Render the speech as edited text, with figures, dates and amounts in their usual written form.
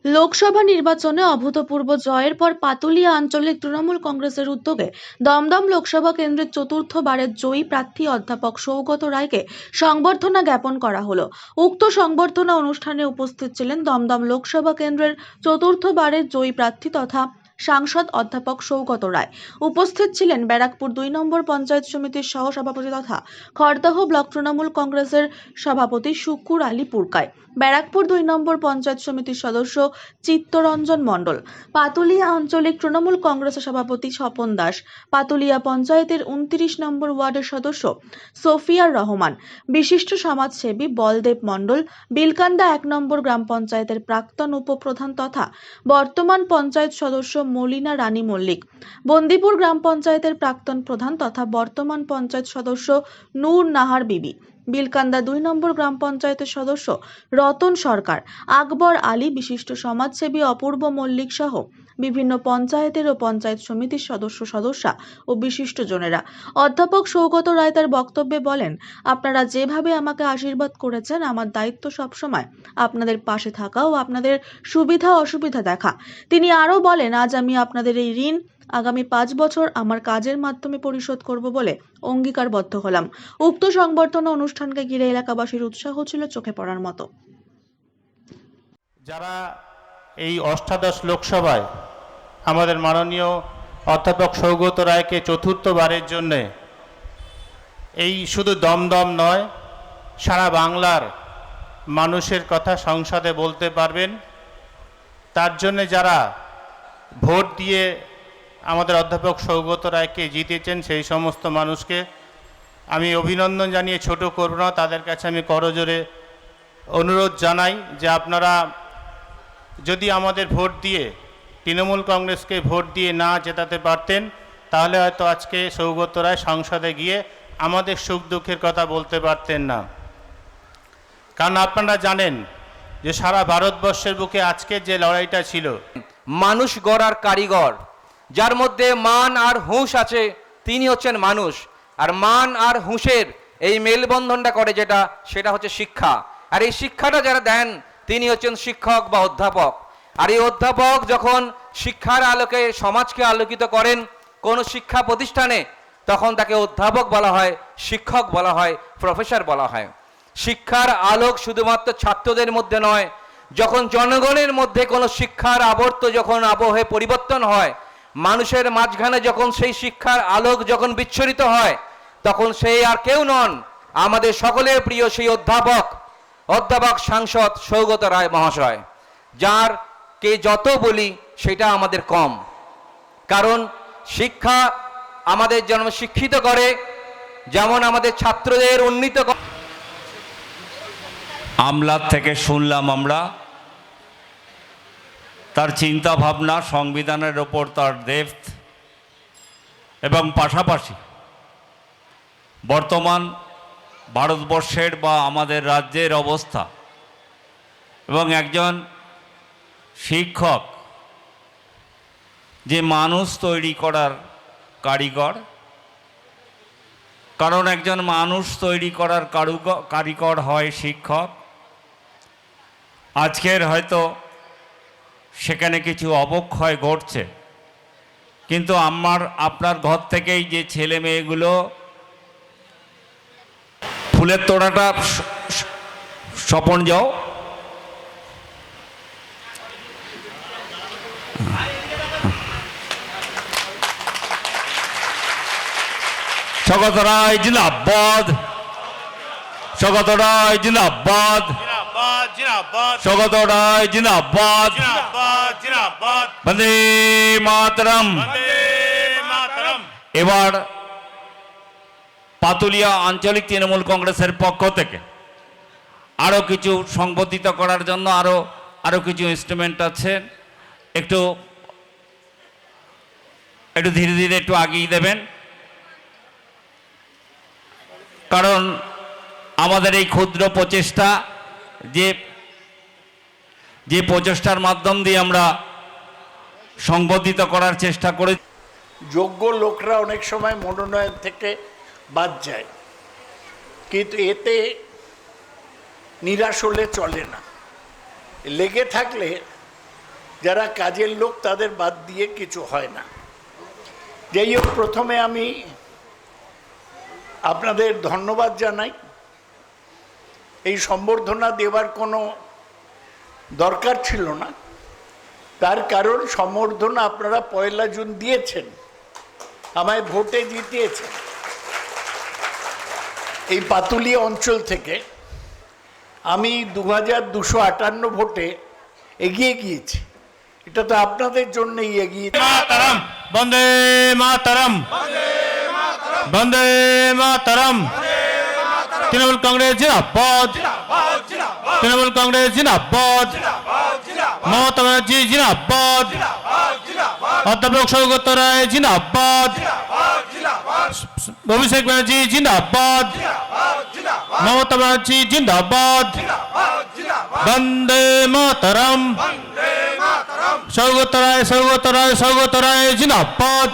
লোকসভা নির্বাচনে অভূতপূর্ব জয়ের পর পাতুলিয়া আঞ্চলিক তৃণমূল কংগ্রেসের উদ্যোগে দমদম লোকসভা কেন্দ্রের চতুর্থবারের জয়ী প্রার্থী অধ্যাপক সৌগত রায়কে সংবর্ধনা জ্ঞাপন করা হলো। উক্ত সংবর্ধনা অনুষ্ঠানে উপস্থিত ছিলেন দমদম লোকসভা কেন্দ্রের চতুর্থবারের জয়ী প্রার্থী তথা সাংসদ অধ্যাপক সৌগত রায়। উপস্থিত ছিলেন ব্যারাকপুর ২ নম্বর পঞ্চায়েত সমিতির সহ সভাপতি তথা খড়দহ ব্লক তৃণমূল কংগ্রেসের সভাপতি শুকুর আলী পুরকাই, ব্যারাকপুর ২ নম্বর পঞ্চায়েত সমিতির সদস্য চিত্তরঞ্জন মণ্ডল, পাতুলিয়া আঞ্চলিক তৃণমূল কংগ্রেসের সভাপতি স্বপন দাস, পাতুলিয়া পঞ্চায়েতের ২৯ নম্বর ওয়ার্ডের সদস্য সোফিয়ার রহমান, বিশিষ্ট সমাজসেবী বলদেব মণ্ডল, বিলকান্দা ১ নম্বর গ্রাম পঞ্চায়েতের প্রাক্তন উপপ্রধান তথা বর্তমান পঞ্চায়েত সদস্য মলিনা রানী মল্লিক, বন্দিপুর গ্রাম পঞ্চায়েতের প্রাক্তন প্রধান তথা বর্তমান পঞ্চায়েত সদস্য নূর নাহার বিবি, বিলকান্দা ২ নম্বর গ্রাম পঞ্চায়েতের সদস্য রতন সরকার, আকবর আলী, বিশিষ্ট সমাজসেবী অপূর্ব মল্লিক সহ বিভিন্ন পঞ্চায়েতের ও পঞ্চায়েত সমিতির সদস্যা ও বিশিষ্টজনেরা। অধ্যাপক সৌগত রায় তার বক্তব্যে বলেন, আপনারা যেভাবে আমাকে আশীর্বাদ করেছেন, আমার দায়িত্ব সবসময় আপনাদের পাশে থাকা ও আপনাদের সুবিধা অসুবিধা দেখা। তিনি আরও বলেন, আজ আমি আপনাদের এই ঋণ আগামী ৫ বছর আমার কাজের মাধ্যমে পরিশোধ করব বলে অঙ্গীকারবদ্ধ হলাম। উক্ত সংবর্ধনা অনুষ্ঠানকে ঘিরে এলাকাবাসীর উৎসাহ ছিল চোখে পড়ার মতো। যারা এই অষ্টাদশ লোকসভায় আমাদের মাননীয় অধ্যাপক সৌগত রায়কে চতুর্থবারের জন্যে এই শুধু দমদম নয়, সারা বাংলার মানুষের কথা সংসদে বলতে পারবেন, তার জন্য যারা ভোট দিয়ে আমাদের অধ্যাপক সৌগত রায়কে জিতেছেন, সেই সমস্ত মানুষকে আমি অভিনন্দন জানিয়ে ছোট করব না। তাদের কাছে আমি করজোরে অনুরোধ জানাই যে আপনারা যদি আমাদের ভোট দিয়ে তৃণমূল কংগ্রেসকে ভোট দিয়ে না জেতাতে পারতেন, তাহলে হয়তো আজকে সৌগত রায় সংসদে গিয়ে আমাদের সুখ দুঃখের কথা বলতে পারতেন না। কারণ আপনারা জানেন যে সারা ভারতবর্ষের বুকে আজকে যে লড়াইটা ছিল, মানুষ গড়ার কারিগর, যার মধ্যে মান আর হুঁশ আছে, তিনি হচ্ছেন মানুষ। আর মান আর হুঁশের এই মেলবন্ধনটা করে সেটা হচ্ছে শিক্ষা। আর এই শিক্ষাটা যারা দেন তিনি হচ্ছেন শিক্ষক বা অধ্যাপক। আর এই অধ্যাপক যখন শিক্ষার আলোকে সমাজকে আলোকিত করেন কোনো শিক্ষা প্রতিষ্ঠানে, তখন তাকে অধ্যাপক বলা হয়, শিক্ষক বলা হয়, প্রফেসর বলা হয়। শিক্ষার আলোক শুধুমাত্র ছাত্রদের মধ্যে নয়, যখন জনগণের মধ্যে কোনো শিক্ষার আবর্ত যখন আবহে পরিবর্তন হয়, মানুষের মাঝখানে যখন সেই শিক্ষার আলোক যখন বিচ্ছুরিত হয়, তখন সেই আর কেউ নন, আমাদের সকলের প্রিয় সেই অধ্যাপক সাংসদ সৌগত রায় মহাশয়। যার কে যত বলি সেটা আমাদের কম, কারণ শিক্ষা আমাদের জন্ম শিক্ষিত করে, যেমন আমাদের ছাত্রদের উন্নীত করে। আমলার থেকে শুনলাম আমরা তার চিন্তা ভাবনা, সংবিধানের ওপর তার ডেপথ, এবং পাশাপাশি বর্তমান ভারতবর্ষের বা আমাদের রাজ্যের অবস্থা, এবং একজন শিক্ষক যে মানুষ তৈরি করার কারিগর। কারণ একজন মানুষ তৈরি করার কারিগর হয় শিক্ষক। আজকের হয়তো সেখানে কিছু অবক্ষয় ঘটছে, কিন্তু আপনার ঘর থেকেই যে ছেলে মেয়েগুলো ফুলের তোড়াটা স্বপন যাও, সৌগত রায় জিন্দাবাদ, সৌগত রায় জিন্দাবাদ, সৌগত রায় জিন্দাবাদ, বন্দে মাতরম। এবার পাতুলিয়া আঞ্চলিক তৃণমূল কংগ্রেসের পক্ষ থেকে আরও কিছু সংবর্ধিত করার জন্য আরও কিছু ইনস্ট্রুমেন্ট আছে, একটু ধীরে ধীরে একটু আগিয়ে দেবেন, কারণ আমাদের এই ক্ষুদ্র প্রচেষ্টা যে প্রচেষ্টার মাধ্যম দিয়ে আমরা সংবর্ধিত করার চেষ্টা করে। যোগ্য লোকরা অনেক সময় মনোনয়ন থেকে বাদ যায়, কিন্তু এতে নিরাশ হলে চলে না। লেগে থাকলে যারা কাজের লোক তাদের বাদ দিয়ে কিছু হয় না। যাই হোক, প্রথমে আমি আপনাদের ধন্যবাদ জানাই। এই সম্বর্ধনা দেওয়ার কোনো দরকার ছিল না, তার কারণ সম্বর্ধনা আপনারা 1 জুন দিয়েছেন, আমায় ভোটে জিতিয়েছেন। এই পাতুলিয়া অঞ্চল থেকে আমি 2258 ভোটে এগিয়ে গিয়েছি। এটা তো আপনাদের জন্যই এগিয়ে। মাতরম, বন্দে মাতরম, বন্দে মাতরম। তৃণমূল কংগ্রেস জিন্দাবাদ, তৃণমূল কংগ্রেস জিন্দাবাদ, মমতা ব্যানার্জি জিন্দাবাদ, অধ্যাপক সৌগত রায় জিন্দাবাদ, অভিষেক ব্যানার্জি জিন্দাবাদ, মমতা ব্যানার্জি জিন্দাবাদ, বন্দে মাতরম, সৌগত রায়, সৌগত রায়, সৌগত রায় জিন্দাবাদ।